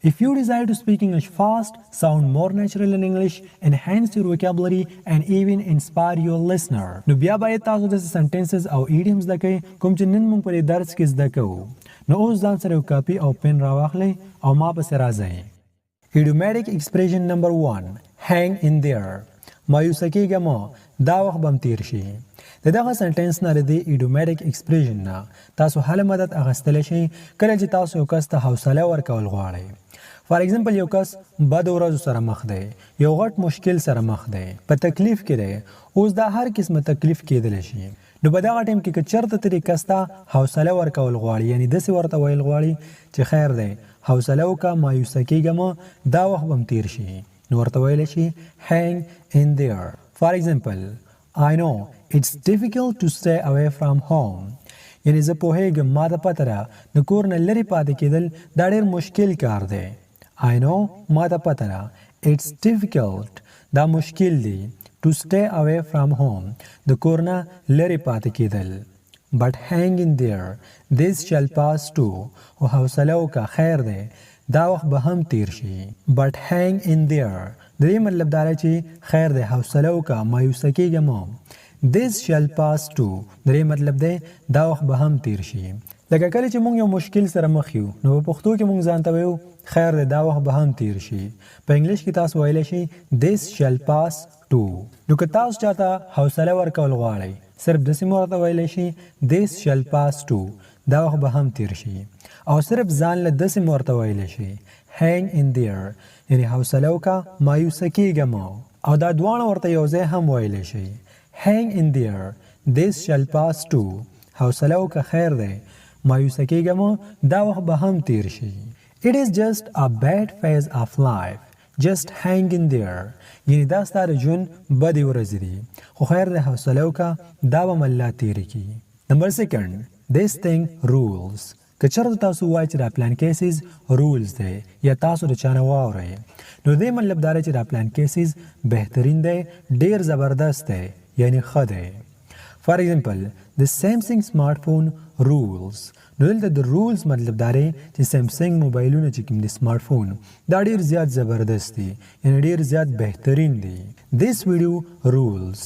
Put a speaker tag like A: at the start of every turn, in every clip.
A: If you desire to speak English fast, sound more natural in English, enhance your vocabulary and even inspire your listener. نو بیا باید تاسو د sentences او idioms زده کړئ کوم چې نن موږ په درس کې زده کوو. نو اوس ځان سره یو کاپي او پن راواخلئ او ما پسې راځئ. Idiomatic expression number 1. Hang in there. مایوسه کېږه مه، دا وخت به هم تیر شي. د دغه سنټنس نه د ایډیوماټیک ایکسپریشن نه تاسو هله مدد اخیستلی شئ کله چې تاسو یو کس ته حوصله ورکول غواړئ. فار ایگزامپل یو کس بد ورځو سره مخ دی، یو غټ مشکل سره مخ دی، په تکلیف کې دی، اوس دا هر قسمه تکلیف کېدلی شي. نو په دغه ټایم کې که چېرته ته دې کس ته حوصله ورکول غواړي، یعنی داسې ورته ویل غواړي چې خیر دی حوصله وکړه، مایوسه کېږه مه، دا وخت به هم تیر شي. نو ورته ویلی شي hang in there. فار ایگزامپل I know it's difficult to stay away from home. یعنی زه پوهیږم ما ته پته ده د کور نه لرې پاتې کېدل دا ډېر مشکل کار دی. I know ما ته پته ده it's difficult دا مشکل دی to stay away from home د کور نه لرې پاتې کېدل. But hang in there this shall pass too. او حوصله وکړه خیر دی دا وخت به هم تیر شي. But hang in there د دې مطلب دا دی چې خیر دی حوصله وکړه مایوسه کېږه مه. This shall pass too د دې مطلب دی دا وخت به هم تیر شي. لکه کله چې موږ یو مشکل سره مخ یو نو په پښتو کې موږ ځان ته وایو خیر دی دا وخت به هم تیر شي. په انګلیش کې تاسو ویلی شئ this shall pass too. نو که تاسو چاته حوصله ورکول غواړئ صرف داسې مو ورته ویلی شئ this shall pass too دا وخت به هم تیر شي. او صرف ځان له داسې مو ورته ویلی شئ hang in there یعنی حوصله وکړه مایوسه کېږه مه. او دا دواړه ورته یو ځای هم ویلی شئ hang in there this shall pass too. حوصله وکړه خیر دی مایوسه کېږه مه دا وخت به هم تیر شي. It is just a bad phase of life. Just hang in there. یعنی دا ستا د ژوند بدې ورځې دي خو خیر دی حوصله وکړه دا به م الله تېرې کړي. نمبر 2. This thing rules. که چېرته تاسو وایئ چې دا پلان کیسز رولز دی یا تاسو د چا نه واورئ نو دې مطلب دا دی چې دا پلان کیسز بهترین دی، ډېر زبردست دی یعنی ښه دی. فار ایگزامپل د سیمسنګ سمارټ فون رولز. نو دلته د رولز مطلب دا دی چې سیمسنګ موبایلونه چې کوم دي سمارټ فون دا ډېر زیات زبردست دی یعنی ډېر زیات بهترین دی. This video rules.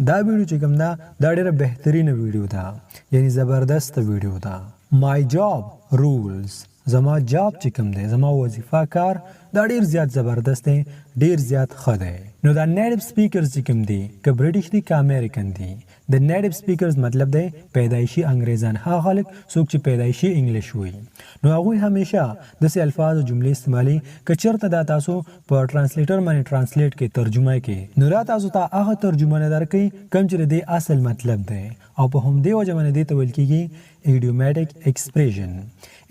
A: دا ویډیو چې کوم ده دا ډېره بهترینه ویډیو ده یعنی زبردسته ویډیو ده. My job rules. زما جاب چې کوم دی زما وظیفه کار دا ډېر زیات زبردست دی ډېر زیات ښه دی. نو دا نیټیو سپیکرز چې کوم دي که برټش دي که امیریکن دي د نیټیو سپیکرز مطلب دی پیدایشي انګریزان هغه خلک څوک چې پیدایشي انګلیش وایي نو هغوی همیشه داسې الفاظ او جملې استعمالي که چېرته دا تاسو په ټرانسلیټر باندې ټرانسلیټ کړئ ترجمه کړئ نو دا تاسو ته هغه ترجمه نه درکوي کوم چې د دې اصل مطلب دی او په همدې وجه باندې دې ته ویل کېږي ایډیوماټیک ایکسپریشن.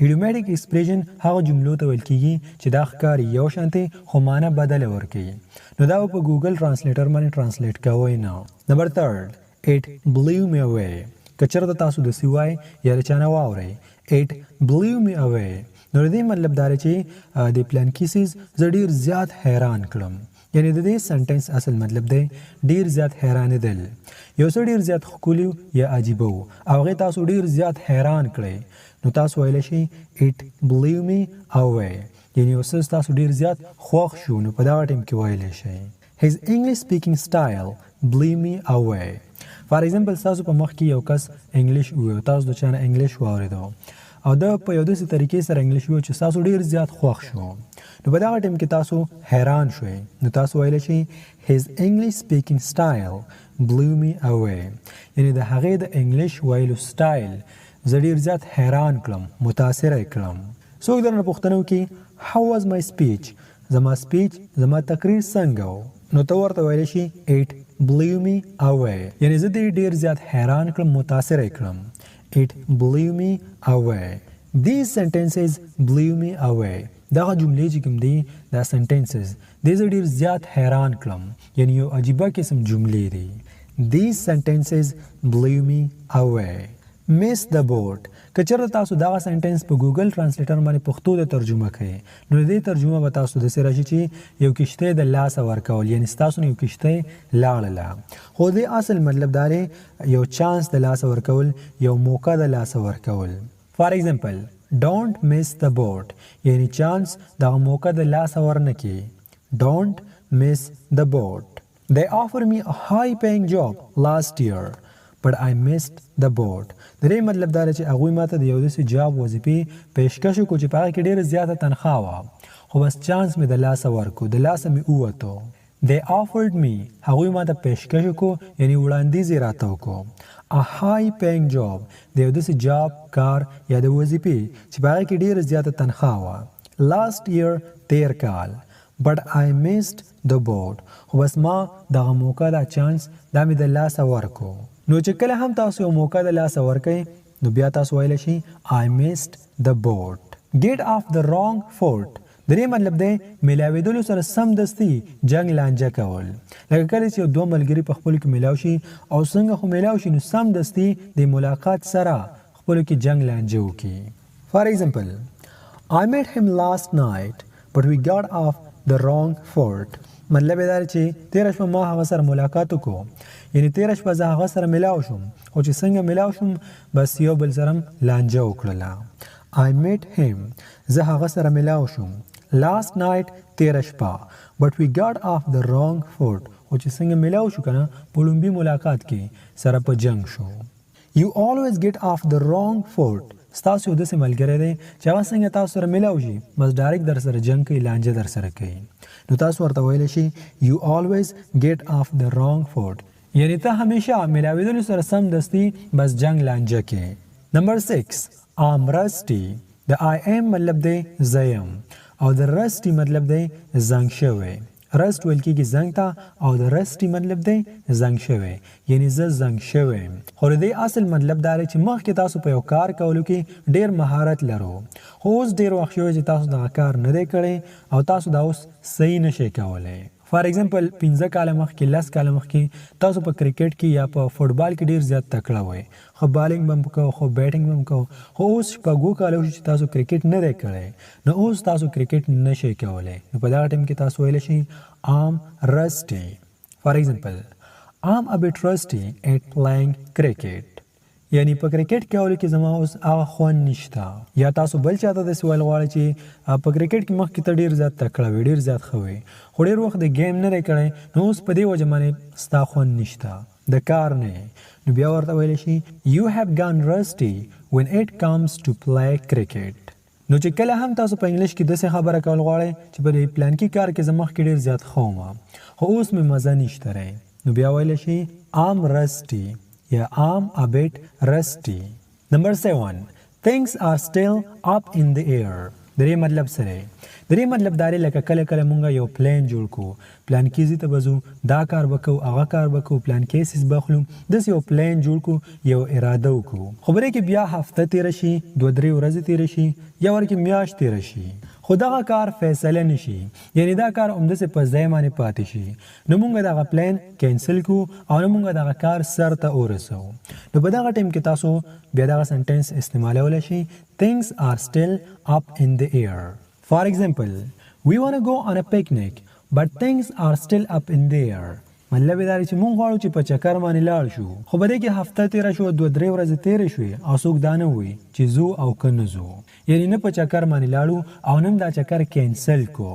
A: ایډیوماټیک ایکسپریشن هغه جملو ته ویل کېږي چې دا ښکاري یو شانتې خو معنی بدله ورکوي. نو دا په ګوګل ټرانسلیټر باندې ټرانسلیټ کوئ نه. نمبر 3. It blew me away. که چېرته تاسو داسې وایئ یا د چا نه واورئ It blew me away نو د دې مطلب دا دی چې د پلان کیسز زه ډېر زیات حیران کړم. یعنی د دې سنټنس اصل مطلب دی ډېر زیات حیرانېدل. یو څه ډېر زیات ښکلي یا عجیبه و او هغې تاسو ډېر زیات حیران کړئ نو تاسو ویلی شئ It blew me away یعنی یو څه تاسو ډېر زیات خوښ شو نو په دغه ټایم کې ویلی شئ His English speaking style blew me away. فار ایگزامپل تاسو په مخ کې یو کس انګلیش ووایي تاسو د چا نه انګلیش واورېدو او دا په یو داسې طریقې سره انګلیش ووایي چې تاسو ډېر زیات خوښ شو نو په دغه ټایم کې تاسو حیران شوئ نو تاسو ویلی شئ His English speaking style blew me away یعنی د هغې د انګلیش ویلو سټایل زه ډېر زیات حیران کړم متاثره کړم. څوک درنه پوښتنه وکړي How was my speech؟ زما سپیچ زما تقریر څنګه و نو ته ورته ویلی شي It blew me away یعنی زه دې ډېر زیات حیران کړم متاثره کړم. It blew me away. These sentences blew me away. دغه جملې چې کوم دي دا sentences دې زه ډېر زیات حیران کړم یعنی یو عجیبه قسم جملې دي. These sentences blew me away. Miss the boat. که چېرته تاسو دغه سنټنس په ګوګل ټرانسلیټر باندې پښتو ته ترجمه کړئ نو د دې ترجمه به تاسو داسې راشي چې یو کښتۍ د لاسه ورکول یعنی ستاسو نه یو کښتۍ لاړله خو د اصل مطلب دا دی یو چانس د لاسه ورکول یو موقع د لاسه ورکول. فار ایگزامپل don't miss the boat یعنی چانس دغه موقع د لاسه ورنکي. Don't miss the boat. They offered me a high paying job last year but I missed the boat. درې مطلب دا چې هغوی ماته د یو داسې جاب وظیفې پیشکش وکړو چې په هغه کې ډېره زیاته تنخواه وه خو بس چانس مې د لاسه ورکړو د لاسه مې ووتو. They offered me هغوی ماته پیشکش وکړو یعنی وړاندیز یې راته وکړو. A high paying job د یو داسې جاب کار یا د وظیفې چې په هغه کې ډېره زیاته تنخواه وه. Last year تیر کال but I missed the boat خو بس ما دغه موقع دا چانس دا مې د لاسه ورکړو. نو چې کله هم تاسو یو موقع د لاسه ورکئ نو بیا تاسو ویلی شئ I missed the boat. Get off the wrong foot درې مطلب دی میلاوېدلو سره سمدستي جنګ لانجه کول. لکه کله چې یو دوه ملګري په خپلو کې میلاو شي او څنګه خو میلاو شي نو سمدستي د ملاقات سره خپلو کې جنګ لانجه وکړي. For example, I met him last night but we got off the wrong foot. مطلب یې دا چې تېره شپه ما هغه سره ملاقات وکړو یعنی تېره شپه زه هغه سره میلاو شوم خو چې څنګه میلاو شوم بس یو بل سره لانجه وکړله. I met him زه هغه سره میلاو شوم last night تېره شپه but we got off the wrong foot خو چې څنګه میلاو شو که نه په لومبي ملاقات کې سره په جنګ شو. You always get off the wrong foot ستاسو یو داسې ملګری دی چې هغه څنګه تاسو سره میلاو شي بس ډایرکټ در سره جنګ کوي لانجه در سره کوي. نو تاسو ورته ویلی شي You always get off the wrong foot یعنی ته همیشه میلاوېدلو سره سمدستي بس جنګ لانجه کې. Number 6 I'm rusty د I am مطلب دی زه یم او د رسټي مطلب دی زنګ شوی. رست ویل کېږي زنګ ته او د رسټي مطلب دی زنګ شوی یعنی زه زنګ شوی یم. خو د دې اصل مطلب دا دی چې مخکې تاسو په یو کار کولو کې ډېر مهارت لرو خو اوس ډېر وخت شوی چې تاسو دغه کار نه دی کړی او تاسو دا اوس صحیح نشئ کولی. فار ایگزامپل 15 کاله مخکې 10 کاله مخکې تاسو په کرکټ کې یا په فوټبال کې ډېر زیات تکړه وئ خو بالینګ به هم کوو خو بیټینګ به هم کوو خو اوس شپږو کالو شو چې تاسو کرکټ نه دی کړی نو اوس تاسو کرکټ نشئ کولی نو په دغه ټایم کې تاسو ویلی شئ I'm rusty. For example, I'm a bit rusty at playing cricket. یعنی په کرکټ کولو کې زما اوس هغه خوند نشته. یا تاسو بل چاته داسې ویل غواړئ چې په کرکټ کې مخکې ته ډېر زیات تکړه وي ډېر زیات ښه وي خو ډېر وخت د ګیم نه دی کړی نو اوس په دې وجه باندې ستا خوند نشته د کار نه نو بیا ورته ویلی شي You have gone rusty when it comes to play cricket. نو چې کله هم تاسو په انګلیش کې داسې خبره کول غواړئ چې په دې پلانکي کار کې زه مخکې ډېر زیات ښه وم خو اوس مې مزه نشته دی نو بیا ویلی شي I'm rusty یا I'm a bit rusty. Number 7 Things are still up in the air. درې مطلب سره درې مطلب دا لکه کله کله مونږ یو پلان جوړ کو پلان کیزي ته بزو دا کار وکړو هغه کار وکړو پلان کیسز بخلو داسې یو پلان جوړ کو یو اراده وکړو خبره کې بیا هفته تیر شي 2-3 ورځې تیر شي یا ورکه میاشت تیر شي خو دغه کار فیصله نشي یعنی دا کار همداسې په ځای باندې پاتې شي نو مونږ دغه پلان کینسل کو او نو مونږ دغه کار سر ته ورسو نو په دغه ټیم کې تاسو بیا دغه سنټنس استعمالولی شي Things are still up in the air. For example, we want to go on a picnic, but things are still up in the air. مطلب دا دی چې مونږ غواړو چې په چکر باندې لاړ شو خو په دې کې هفته تېره شوه 2-3 ورځې تېرې شوې او څوک دا نه وایي چې ځو او که نه ځو یعنی نه په چکر باندې لاړو او نه هم دا چکر کینسل کو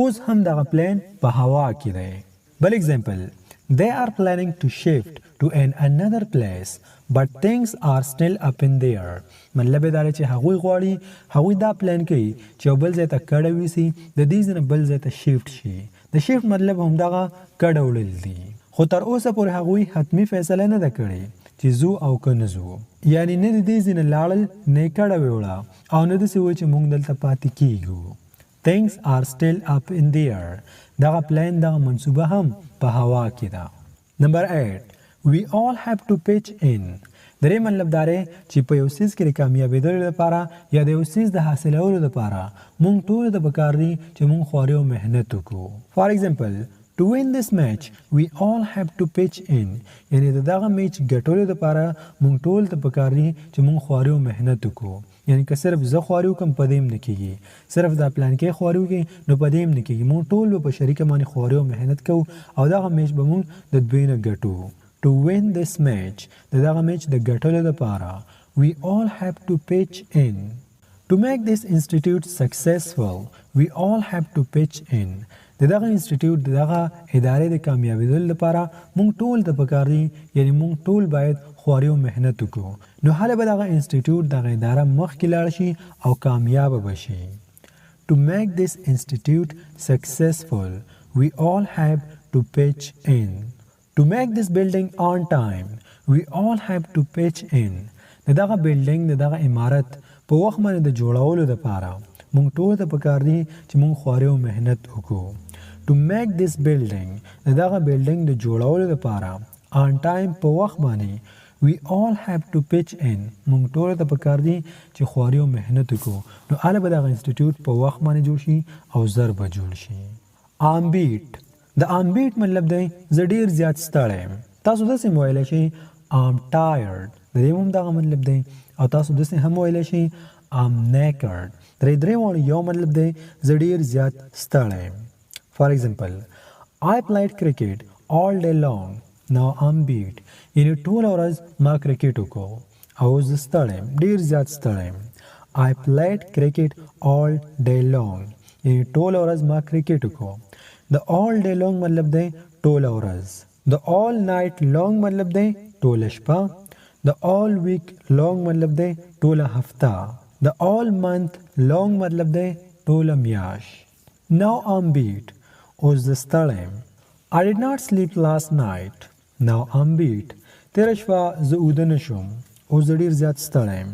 A: اوس هم دغه پلان په هوا کې دی. بل اگزامپل They are planning to shift to another place but things are still up in the air. مطلب دا دی چې هغوی غواړي هغوی دا پلان کوي چې یو بل ځای ته کډه ویسي د دې ځای نه بل ځای ته شیفټ شي د شیفټ مطلب همدغه کډه وړل دي خو تر اوسه پورې هغوی حتمي فیصله نه ده کړې چې ځو او که نه ځو یعنی نه د دې ځای نه لاړل نه یې کډه ویوړه او نه داسې وایي چې موږ دلته پاتې کیږو. Things are still up in the air. دغه پلان دغه منصوبه هم په هوا کې ده. Number 8 We all have to pitch in. درې مطلب دا دی چې په یو څیز کې د کامیابېدلو لپاره یا د یو څیز د حاصلولو لپاره موږ ټولو ته پکار دي چې موږ خواري او محنت وکړو. For example, to win this match we all have to pitch in. یعنی د دغه میچ ګټلو لپاره موږ ټولو ته پکار دي چې موږ خواري او محنت وکړو. یعنی که صرف زه خواري وکړم په دې هم نه کېږي صرف دا پلان کې خواري وکړي نو په دې هم نه کېږي موږ ټول به په شریکه باندې خواري او محنت کوو او دغه میچ به موږ د دوی نه ګټو. To win this match د دغه میچ د ګټلو لپاره we all have to pitch in. To make this institute successful, we all have to pitch in. دغه انسټیټیوټ دغه ادارې د کامیابیدل لپاره مونږ ټول د پکار دي یعنی مونږ ټول باید خواري او مهنت وکړو نو هله به دغه انسټیټیوټ دغه اداره مخکې لاړ شي او کامیاب بشي. To make this institute successful, we all have to pitch in. To make this building on time, we all have to pitch in. دغه بلډینګ دغه عمارت په وخت باندې د جوړولو لپاره مونږ ټول ته پکار دي چې مونږ خواري او مهنت وکړو. To make this building دغه بلډینګ د جوړولو لپاره on time په وخت باندې we all have to pitch in. مونږ ټول ته پکار دي چې خواري او مهنت وکړو نو اله به دغه انسټیټیوټ په وخت باندې جوړ شي او زر به جوړ شي. آمبیټ د آمبیټ مطلب دی زه ډیر زیات ستړی یم. تاسو داسې ویلی شئ I'm tired د دې هم دغه مطلب دی او تاسو داسې هم ویلی شئ I'm knackered درې واړو یو مطلب دی زه ډیر زیات ستړی یم. For example, I played cricket all day long. Now I'm beat. یعنی ټول ورځ ما کرکټ وکړو او زه ستړی یم ډیر زیات ستړی یم. I played cricket all day long. یعنی ټول ورځ ما کرکټ وکړو. The all day long مطلب دی ټول ورځ. The all night long مطلب دی ټول شپه. The all week long مطلب دی ټول هفته. The all month long مطلب دی ټول میاش. Now I'm beat. اوس زه ستړی یم. I did not sleep last night. Now I'm beat. تېره شپه زه اوده نه شوم. اوس زه ډېر زیات ستړی یم.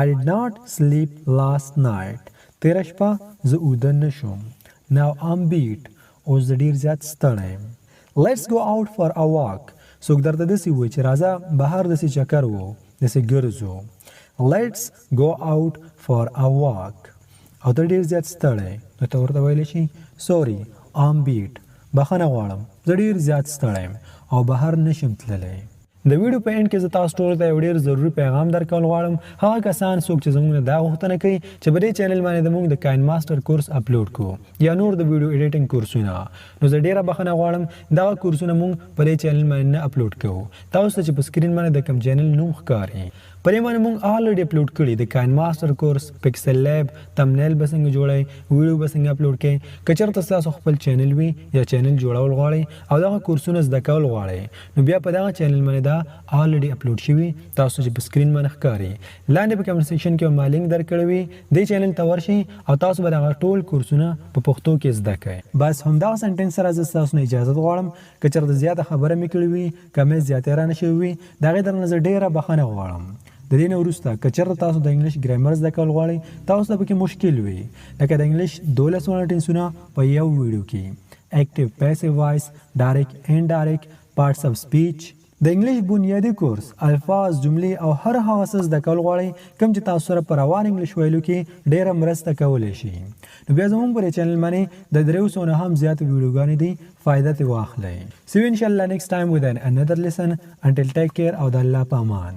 A: I did not sleep last night. تېره شپه زه اوده نه شوم. Now I'm beat. اوس زه ډېر زیات ستړی یم. Let's go out for a walk. څوک درته داسې وایي چې راځه بهر داسې چکر وو داسې ګرځو. Let's go out for a walk. او ته ډېر زیات ستړی نو ته ورته ویلی شي sorry I'm beat. بخښنه غواړم زه ډېر زیات ستړی یم او بهر نشم تللی. د ویډیو په اینډ کې زه تاسو ټولو ته یو ډېر ضروري پیغام درکول غواړم. هغه کسان څوک چې زموږ نه دا غوښتنه کوي چې په دې چینل باندې زموږ د KineMaster کورس اپلوډ کړو یا نور د ویډیو ایډیټینګ کورسونه نو زه ډېره بخښنه غواړم دغه کورسونه موږ په دې چینل باندې نه اپلوډ کوو. تاسو ته چې په سکرین باندې د کوم چینل نوم ښکاري په دې باندې موږ الریډي اپلوډ کړي د KineMaster کورس پکسل لیب تمنیل به څنګه جوړئ ویډیو به څنګه اپلوډ کړئ. که چېرته ستاسو خپل چینل وي یا چینل جوړول غواړئ او دغه کورسونه زده کول غواړئ نو بیا په دغه چینل باندې دا الریډي اپلوډ شوي تاسو چې په سکرین باندې ښکاري. لاندې په کمنټ سیکشن کې ما لینک درکړی وي دې چینل ته ورشئ او تاسو به دغه ټول کورسونه په پښتو کې زده کړئ. بس همدغه سنټنس سره زه ستاسو نه اجازه غواړم. که چېرته زیاته خبره مې کړې وي که مې زیاتې رانه شوي وي د هغې درنه زه ډېره بخښنه غواړم. د دې نه وروسته که چېرته تاسو د انګلیش ګرامر زده کول غواړئ تاسو ته پکې مشکل وي لکه د انګلیش 12 وړه ټینسونه په یو ویډیو کې ایکټیو پیسیو وایس ډایرکټ انډایرکټ پارټس اف سپیچ د انګلیش بنیادی کورس الفاظ جملې او هر هغه څه زده کول غواړئ کوم چې تاسو سره په روان انګلیش ویلو کې ډېره مرسته کولی شي نو بیا زموږ پر چینل باندې د 300 نه هم زیات ویډیوګانې دي فایده ترې واخلئ. See you inshallah next time with another lesson. Until take care او د الله په امان.